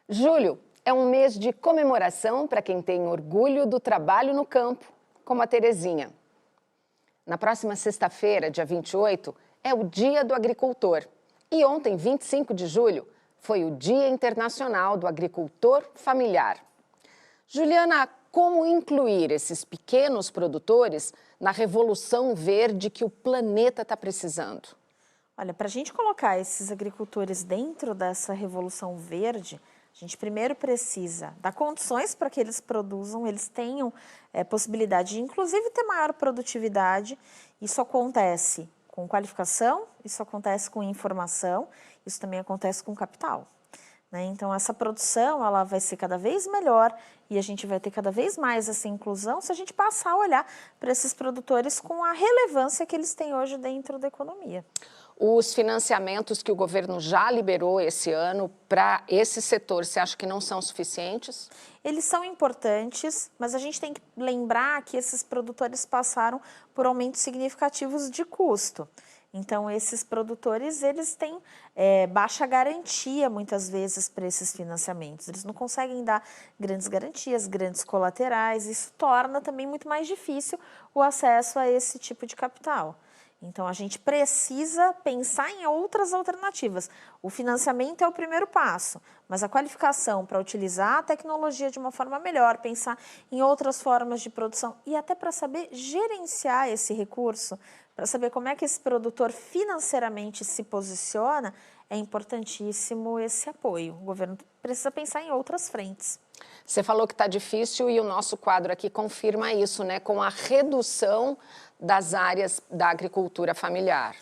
Julho é um mês de comemoração para quem tem orgulho do trabalho no campo, como a Terezinha. Na próxima sexta-feira, dia 28, é o Dia do Agricultor. E ontem, 25 de julho, foi o Dia Internacional do Agricultor Familiar. Juliana, como incluir esses pequenos produtores na revolução verde que o planeta está precisando? Olha, para a gente colocar esses agricultores dentro dessa revolução verde, a gente primeiro precisa dar condições para que eles produzam, eles tenham possibilidade de, inclusive, ter maior produtividade. Isso acontece com qualificação, isso acontece com informação, isso também acontece com capital. Então, essa produção ela vai ser cada vez melhor e a gente vai ter cada vez mais essa inclusão se a gente passar a olhar para esses produtores com a relevância que eles têm hoje dentro da economia. Os financiamentos que o governo já liberou esse ano para esse setor, você acha que não são suficientes? Eles são importantes, mas a gente tem que lembrar que esses produtores passaram por aumentos significativos de custo. Então, esses produtores, eles têm baixa garantia, muitas vezes, para esses financiamentos. Eles não conseguem dar grandes garantias, grandes colaterais. Isso torna também muito mais difícil o acesso a esse tipo de capital. Então, a gente precisa pensar em outras alternativas. O financiamento é o primeiro passo, mas a qualificação para utilizar a tecnologia de uma forma melhor, pensar em outras formas de produção e até para saber gerenciar esse recurso, para saber como é que esse produtor financeiramente se posiciona, é importantíssimo esse apoio. O governo precisa pensar em outras frentes. Você falou que está difícil e o nosso quadro aqui confirma isso, né? Com a redução das áreas da agricultura familiar.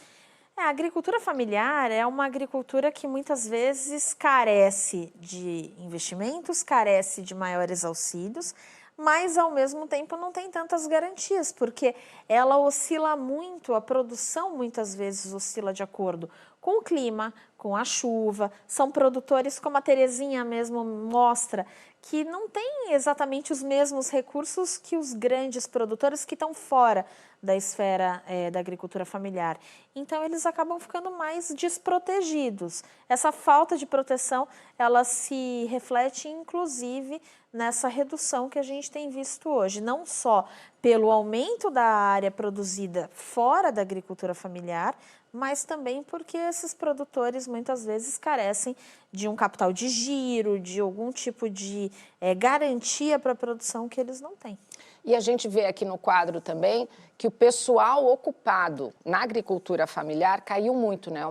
A agricultura familiar é uma agricultura que muitas vezes carece de investimentos, carece de maiores auxílios, mas ao mesmo tempo não tem tantas garantias, porque ela oscila muito, a produção muitas vezes oscila de acordo com o clima, com a chuva. São produtores, como a Terezinha mesmo mostra, que não têm exatamente os mesmos recursos que os grandes produtores que estão fora da esfera da agricultura familiar. Então, eles acabam ficando mais desprotegidos. Essa falta de proteção, ela se reflete, inclusive, nessa redução que a gente tem visto hoje. Não só pelo aumento da área produzida fora da agricultura familiar, mas também porque esses produtores muitas vezes carecem de um capital de giro, de algum tipo de garantia para a produção que eles não têm. E a gente vê aqui no quadro também que o pessoal ocupado na agricultura familiar caiu muito, né?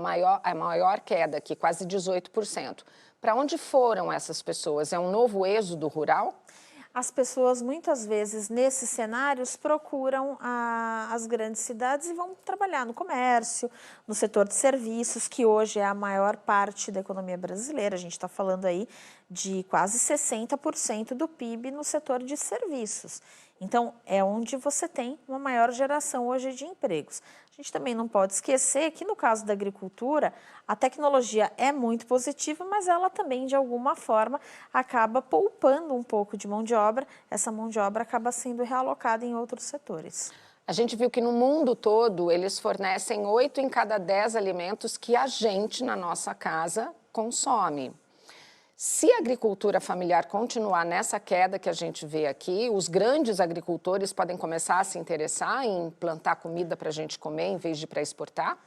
A maior queda aqui, quase 18%. Para onde foram essas pessoas? É um novo êxodo rural? As pessoas, muitas vezes, nesses cenários, procuram as grandes cidades e vão trabalhar no comércio, no setor de serviços, que hoje é a maior parte da economia brasileira. A gente está falando aí de quase 60% do PIB no setor de serviços. Então, é onde você tem uma maior geração hoje de empregos. A gente também não pode esquecer que, no caso da agricultura, a tecnologia é muito positiva, mas ela também, de alguma forma, acaba poupando um pouco de mão de obra. Essa mão de obra acaba sendo realocada em outros setores. A gente viu que no mundo todo eles fornecem 8 em cada 10 alimentos que a gente, na nossa casa, consome. Se a agricultura familiar continuar nessa queda que a gente vê aqui, os grandes agricultores podem começar a se interessar em plantar comida para a gente comer em vez de para exportar?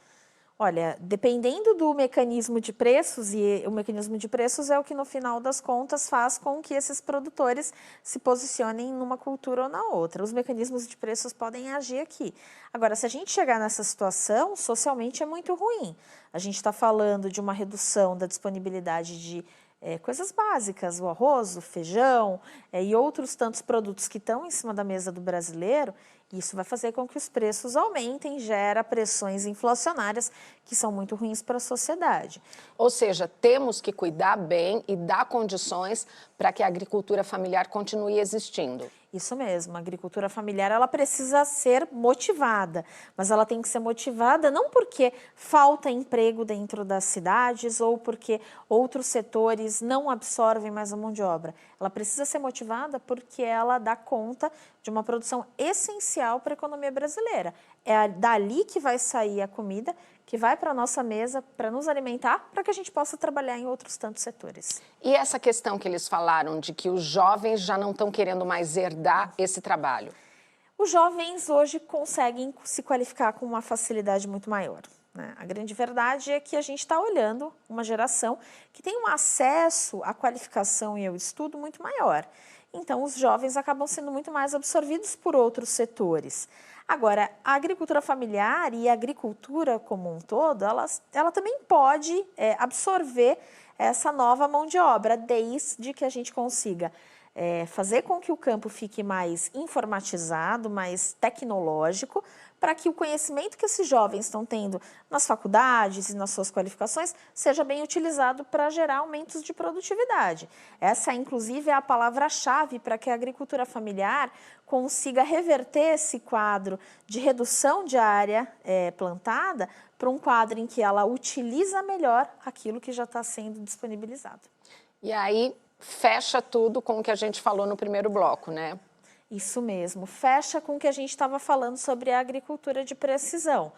Olha, dependendo do mecanismo de preços, e o mecanismo de preços é o que no final das contas faz com que esses produtores se posicionem numa cultura ou na outra. Os mecanismos de preços podem agir aqui. Agora, se a gente chegar nessa situação, socialmente é muito ruim. A gente está falando de uma redução da disponibilidade de coisas básicas, o arroz, o feijão e outros tantos produtos que estão em cima da mesa do brasileiro. Isso vai fazer com que os preços aumentem, gera pressões inflacionárias que são muito ruins para a sociedade. Ou seja, temos que cuidar bem e dar condições para que a agricultura familiar continue existindo. Isso mesmo, a agricultura familiar ela precisa ser motivada, mas ela tem que ser motivada não porque falta emprego dentro das cidades ou porque outros setores não absorvem mais a mão de obra. Ela precisa ser motivada porque ela dá conta de uma produção essencial para a economia brasileira. É dali que vai sair a comida que vai para a nossa mesa para nos alimentar, para que a gente possa trabalhar em outros tantos setores. E essa questão que eles falaram de que os jovens já não estão querendo mais herdar esse trabalho? Os jovens hoje conseguem se qualificar com uma facilidade muito maior, né? A grande verdade é que a gente está olhando uma geração que tem um acesso à qualificação e ao estudo muito maior. Então, os jovens acabam sendo muito mais absorvidos por outros setores. Agora, a agricultura familiar e a agricultura como um todo, ela também pode absorver essa nova mão de obra, desde que a gente consiga fazer com que o campo fique mais informatizado, mais tecnológico, para que o conhecimento que esses jovens estão tendo nas faculdades e nas suas qualificações seja bem utilizado para gerar aumentos de produtividade. Essa, inclusive, é a palavra-chave para que a agricultura familiar consiga reverter esse quadro de redução de área plantada para um quadro em que ela utiliza melhor aquilo que já está sendo disponibilizado. E aí, fecha tudo com o que a gente falou no primeiro bloco, né? Isso mesmo, fecha com o que a gente estava falando sobre a agricultura de precisão.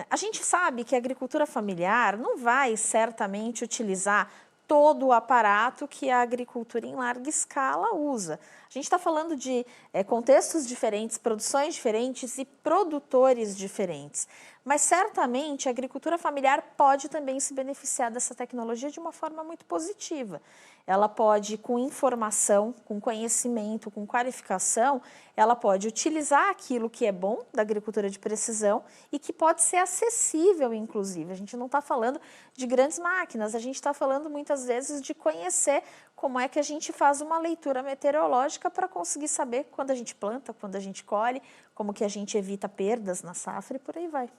A gente sabe que a agricultura familiar não vai certamente utilizar todo o aparato que a agricultura em larga escala usa. A gente está falando de contextos diferentes, produções diferentes e produtores diferentes. Mas certamente a agricultura familiar pode também se beneficiar dessa tecnologia de uma forma muito positiva. Ela pode, com informação, com conhecimento, com qualificação, ela pode utilizar aquilo que é bom da agricultura de precisão e que pode ser acessível, inclusive. A gente não está falando de grandes máquinas, a gente está falando muitas vezes de conhecer como é que a gente faz uma leitura meteorológica para conseguir saber quando a gente planta, quando a gente colhe, como que a gente evita perdas na safra e por aí vai.